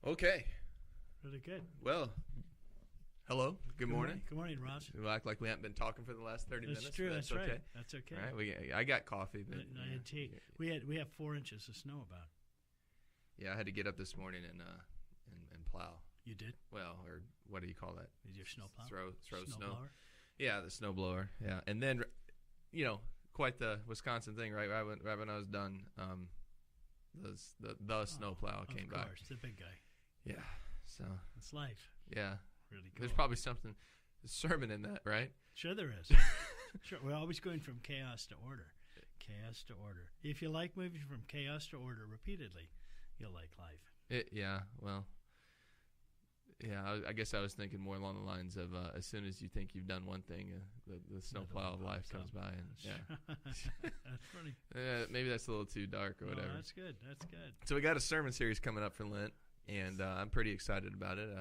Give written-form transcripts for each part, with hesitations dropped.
Okay. Really good. Well, hello. Good morning. Good morning, Ross. We act like we haven't been talking for the last 30 That's minutes. true. But That's okay. right. That's okay. All right. I got coffee. But, I had tea. We have 4 inches of snow about. Yeah, I had to get up this morning and plow. You did? Well, or what do you call that? Is your snow plow? Throw snow. Blower? Yeah, the snow blower. Yeah, and then, quite the Wisconsin thing, right? Right when I was done, the snow plow came by. Of course, the big guy. Yeah. So it's life. Yeah. Really cool. There's probably something sermon in that, right? Sure there is. Sure. We're always going from chaos to order. Chaos to order. If you like moving from chaos to order repeatedly, you'll like life. I guess I was thinking more along the lines of as soon as you think you've done one thing, the snowplow of life comes by. And That's funny. Maybe that's a little too dark or whatever. That's good. That's good. So we got a sermon series coming up for Lent, and I'm pretty excited about it. I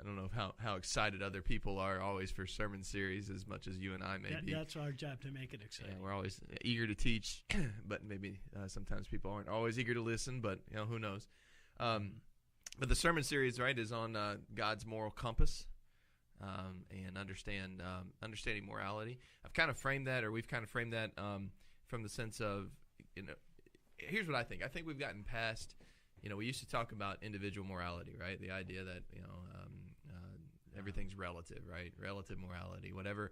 don't know how excited other people are always for sermon series as much as you and I may be. That's our job, to make it exciting. Yeah, we're always eager to teach, but maybe sometimes people aren't always eager to listen, but who knows. But the sermon series, right, is on God's moral compass and understanding morality. I've kind of framed that, or we've kind of framed that from the sense of, here's what I think. I think we've gotten past, we used to talk about individual morality, right? The idea that, everything's relative, right? Relative morality. Whatever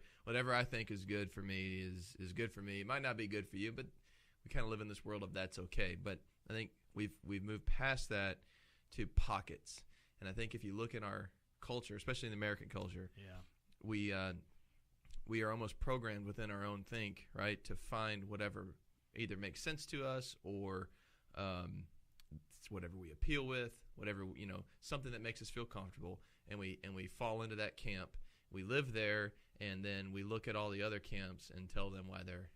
I think is good for me is good for me. It might not be good for you, but we kind of live in this world of that's okay. But I think we've moved past that to pockets. And I think if you look in our culture, especially in the American culture, we are almost programmed within our own think, right, to find whatever either makes sense to us or it's whatever we appeal with, whatever, something that makes us feel comfortable, and we fall into that camp. We live there, and then we look at all the other camps and tell them why they're,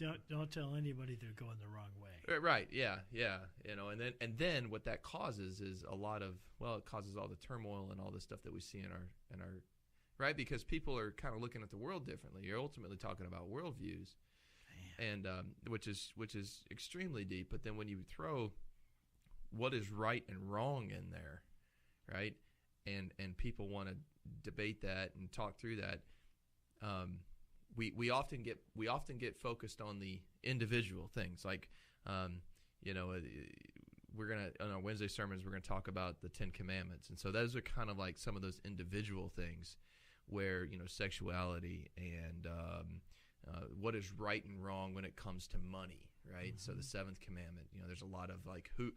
Don't tell anybody they're going the wrong way. Right. Yeah. And then what that causes is it causes all the turmoil and all the stuff that we see in our right, because people are kind of looking at the world differently. You're ultimately talking about worldviews, and which is extremely deep. But then when you throw what is right and wrong in there, right, and people want to debate that and talk through that. We often get focused on the individual things, like we're gonna, on our Wednesday sermons, we're gonna talk about the 10 Commandments, and so those are kind of like some of those individual things where sexuality and what is right and wrong when it comes to money, right? Mm-hmm. So the 7th commandment, there's a lot of like who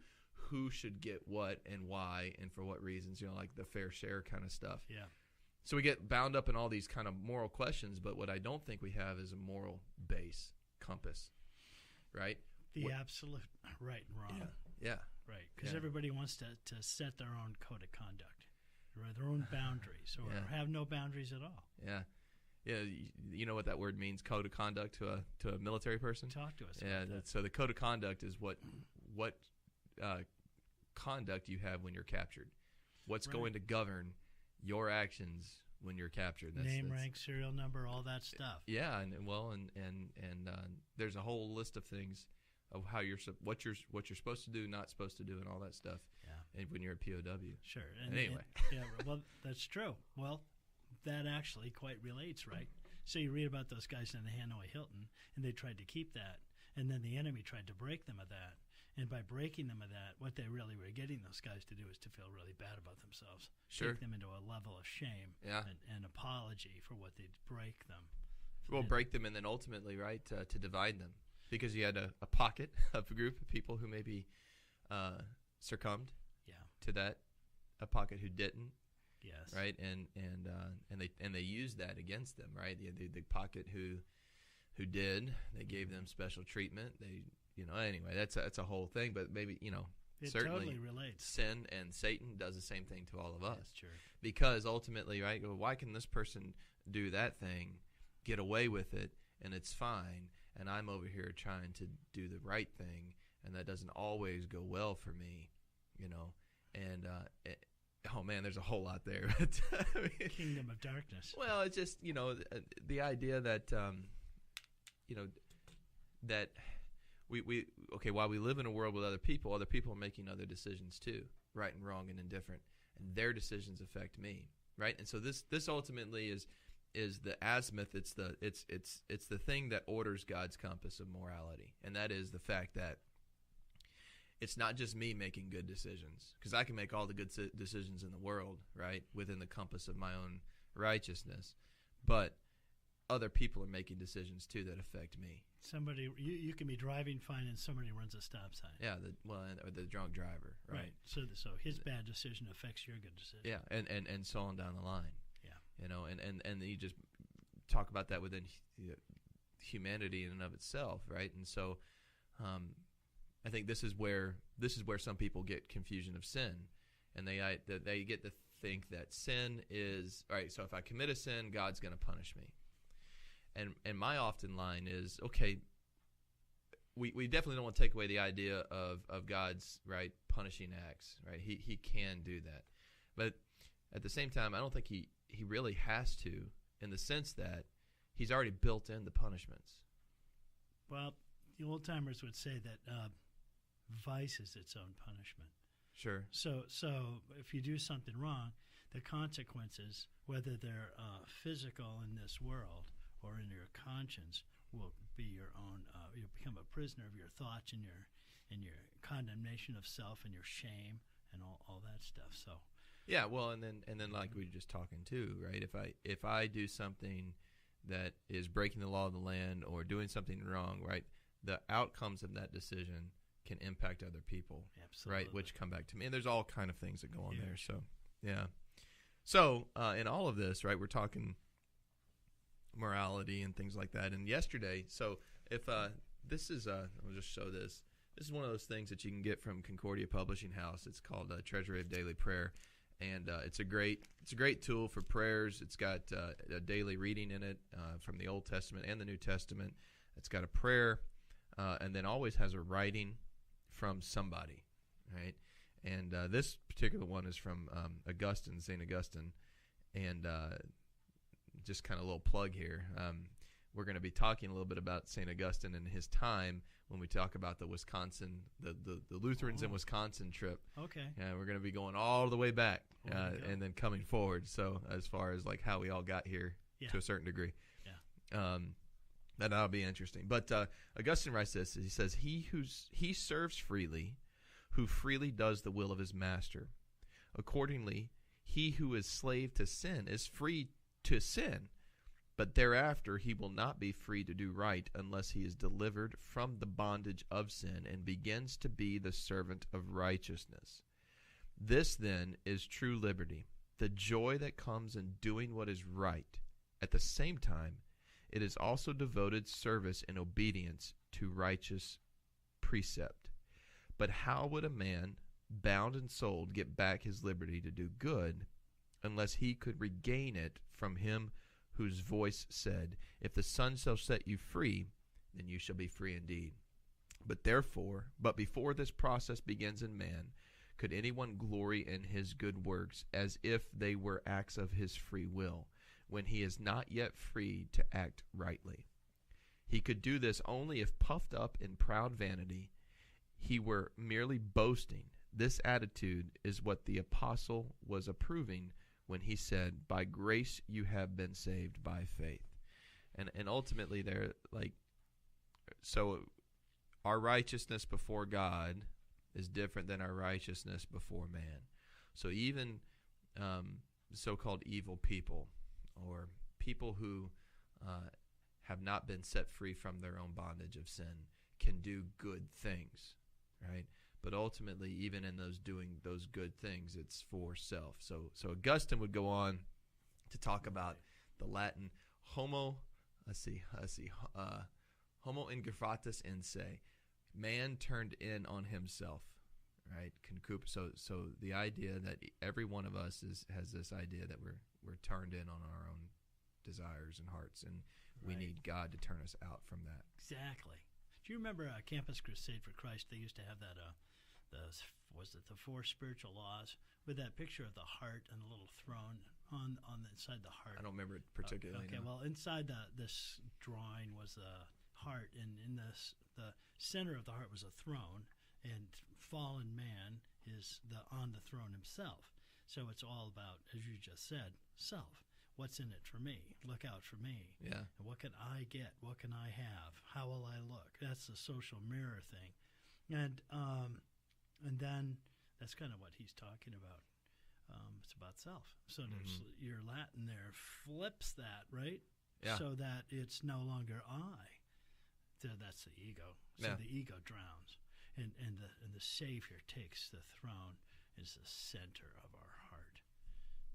should get what and why and for what reasons, like the fair share kind of stuff. Yeah. So we get bound up in all these kind of moral questions, but what I don't think we have is a moral base, compass, right? The absolute right and wrong. Yeah. Right, because everybody wants to set their own code of conduct, or their own boundaries, or have no boundaries at all. Yeah. Yeah, you know what that word means, code of conduct to a military person? Talk to us about that. So the code of conduct is what conduct you have when you're captured. What's going to govern your actions when you're captured? Name, rank, serial number, all that stuff. Yeah, and there's a whole list of things of how what you're supposed to do, not supposed to do, and all that stuff. Yeah. And when you're a POW. Sure. And anyway. Well, that's true. Well, that actually quite relates, right? So you read about those guys in the Hanoi Hilton, and they tried to keep that, and then the enemy tried to break them of that. And by breaking them of that, what they really were getting those guys to do is to feel really bad about themselves. Sure. Take them into a level of shame and apology for what they'd break them. Well, break them and then ultimately, right, to divide them. Because you had a pocket of a group of people who maybe succumbed to that, a pocket who didn't. Yes. Right, and they used that against them, right? The pocket who did, they gave them special treatment. They, anyway, that's a whole thing. But maybe it certainly totally relates. Sin and Satan does the same thing to all of us. That's true. Because ultimately, right? Why can this person do that thing, get away with it, and it's fine, and I'm over here trying to do the right thing, and that doesn't always go well for me, and. Oh man, there's a whole lot there. Kingdom of darkness. Well, it's just the idea that that while we live in a world with other people are making other decisions too, right and wrong and indifferent, and their decisions affect me, right? And so this ultimately is the azimuth. It's the thing that orders God's compass of morality, and that is the fact that it's not just me making good decisions, because I can make all the good decisions in the world, right, within the compass of my own righteousness, but other people are making decisions too that affect me. Somebody, you can be driving fine and somebody runs a stop sign. Yeah, or the drunk driver, right? So his bad decision affects your good decision. Yeah, and so on down the line. Yeah. And you just talk about that within humanity in and of itself, right? And so I think this is where some people get confusion of sin, and they get to think that sin is, all right, so if I commit a sin, God's going to punish me. And my often line is, okay, we definitely don't want to take away the idea of God's, right, punishing acts, right? He can do that. But at the same time, I don't think he really has to, in the sense that he's already built in the punishments. Well, the old-timers would say that vice is its own punishment. Sure. So if you do something wrong, the consequences, whether they're physical in this world or in your conscience, will be your own. You'll become a prisoner of your thoughts and your condemnation of self and your shame and all that stuff. So. Yeah, well, and then like we were just talking too, right? If I do something that is breaking the law of the land or doing something wrong, right, the outcomes of that decision can impact other people, absolutely, right, which come back to me. And there's all kind of things that go on Huge. there. So, yeah. So in all of this, right, we're talking morality and things like that. And yesterday, so if this is, I'll just show this. This is one of those things that you can get from Concordia Publishing House. It's called Treasury of Daily Prayer. And it's a great tool for prayers. It's got a daily reading in it from the Old Testament and the New Testament. It's got a prayer, and then always has a writing from somebody, right? And this particular one is from Augustine, St. Augustine. And just kind of a little plug here. We're going to be talking a little bit about St. Augustine and his time when we talk about the Wisconsin, the Lutherans in Wisconsin trip. Okay. Yeah, we're going to be going all the way back and then coming forward. So as far as like how we all got here to a certain degree. Yeah. That'll be interesting. But Augustine writes this. He says, he serves freely, who freely does the will of his master. Accordingly, he who is slave to sin is free to sin, but thereafter he will not be free to do right unless he is delivered from the bondage of sin and begins to be the servant of righteousness. This then is true liberty, the joy that comes in doing what is right. At the same time, it is also devoted service and obedience to righteous precept. But how would a man bound and sold get back his liberty to do good unless he could regain it from him whose voice said, "If the Son shall set you free, then you shall be free indeed." But before this process begins in man, could anyone glory in his good works as if they were acts of his free will, when he is not yet free to act rightly? He could do this only if, puffed up in proud vanity, he were merely boasting. This attitude is what the apostle was approving when he said, "By grace you have been saved by faith." And ultimately they're like, so our righteousness before God is different than our righteousness before man. So even so-called evil people, or people who have not been set free from their own bondage of sin, can do good things, right? But ultimately, even in those doing those good things, it's for self. So Augustine would go on to talk about the Latin homo ingratiatus in se, man turned in on himself, right? So the idea that every one of us has this idea that we're turned in on our own desires and hearts, and we need God to turn us out from that. Exactly. Do you remember Campus Crusade for Christ? They used to have that, the 4 spiritual laws, with that picture of the heart and the little throne on the inside the heart. I don't remember it particularly. Okay, no. well, inside this drawing was the heart, and in this the center of the heart was a throne, and fallen man is on the throne himself. So it's all about, as you just said, self. What's in it for me? Look out for me. Yeah. And what can I get? What can I have? How will I look? That's the social mirror thing. And then that's kind of what he's talking about. It's about self. So there's your Latin there flips that, right? Yeah. So that it's no longer I. That's the ego. So Yeah. the ego drowns. And the Savior takes the throne, is the center of our heart.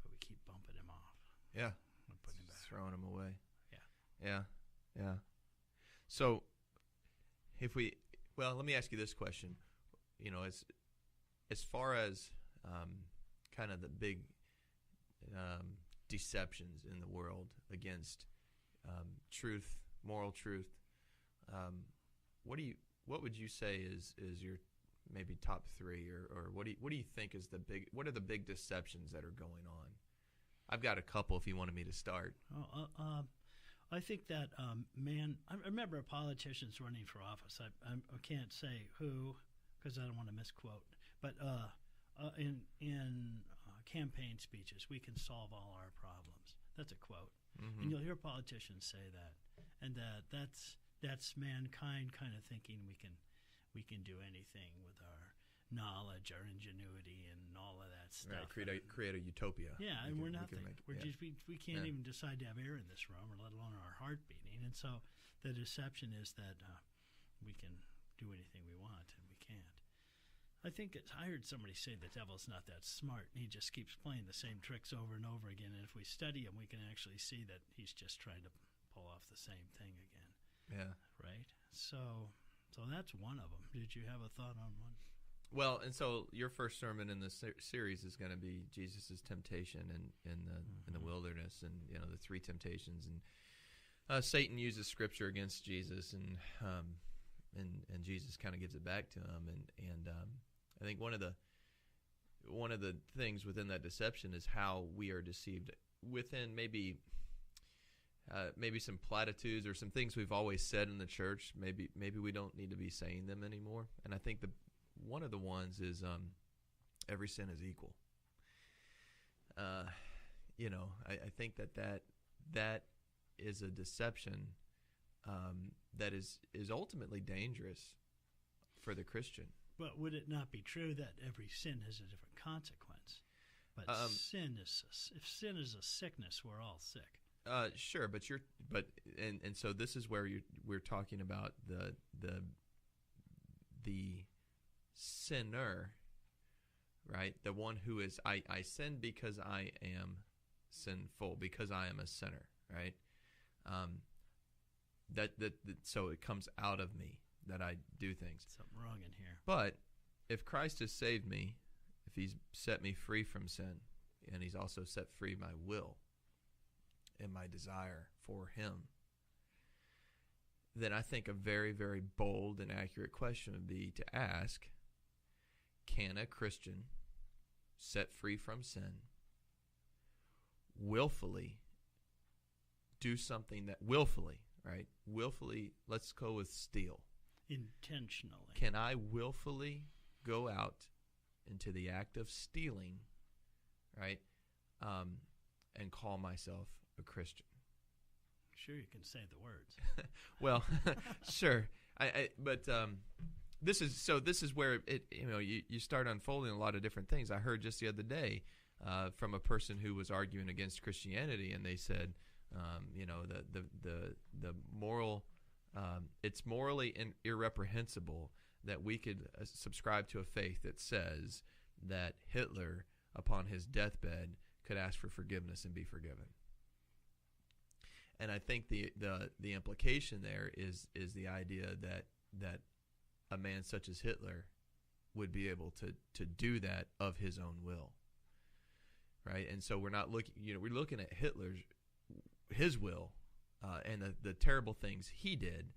But we keep bumping him off. Yeah. And putting him back. Throwing him away. Yeah. Yeah. So let me ask you this question. As far as kind of the big deceptions in the world against truth, moral truth, what would you say is your maybe top three, or what do you think is what are the big deceptions that are going on? I've got a couple if you wanted me to start. I think that I remember politicians running for office. I can't say who because I don't want to misquote, but in campaign speeches, we can solve all our problems. That's a quote, and you'll hear politicians say that, and that's mankind kind of thinking we can do anything with our knowledge, our ingenuity, and all of that stuff. Right, create a utopia. Yeah, and we're nothing. We can't Yeah. even decide to have air in this room, or let alone our heart beating. And so the deception is that we can do anything we want, and we can't. I heard somebody say the devil's not that smart, and he just keeps playing the same tricks over and over again. And if we study him, we can actually see that he's just trying to pull off the same thing again. Yeah. Right? So that's one of them. Did you have a thought on one? Well, and so your first sermon in this series is going to be Jesus' temptation in the wilderness, and the three temptations, and Satan uses Scripture against Jesus, and Jesus kind of gives it back to him, and I think one of the things within that deception is how we are deceived within maybe some platitudes or some things we've always said in the church. Maybe we don't need to be saying them anymore, and I think one of the ones is every sin is equal. I think that is a deception that is ultimately dangerous for the Christian. But would it not be true that every sin has a different consequence? But if sin is a sickness, we're all sick. Sure, and so this is where we're talking about the sinner, right? The one who is I sin because I am sinful, because I am a sinner, right? So it comes out of me that I do things. Something wrong in here. But if Christ has saved me, if he's set me free from sin, and he's also set free my will and my desire for him, then I think a very, very bold and accurate question would be to ask, can a Christian set free from sin willfully do something that willfully, let's go with steal. Intentionally. Can I willfully go out into the act of stealing, right, and call myself a Christian? Sure, you can say the words. Well, sure. But this is where it you start unfolding a lot of different things. I heard just the other day from a person who was arguing against Christianity, and they said, the moral, it's morally irreprehensible that we could subscribe to a faith that says that Hitler, upon his deathbed, could ask for forgiveness and be forgiven. And I think the implication there is the idea that a man such as Hitler would be able to do that of his own will, right? And so we're not looking, we're looking at his will, and the terrible things he did,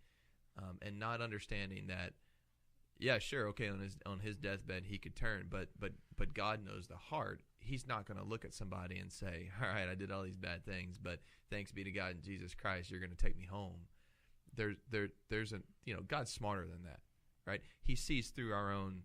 and not understanding that, yeah, sure, okay, on his deathbed he could turn, but God knows the heart. He's not going to look at somebody and say, all right, I did all these bad things, but thanks be to God and Jesus Christ, you're going to take me home. there's a God's smarter than that, right? He sees through our own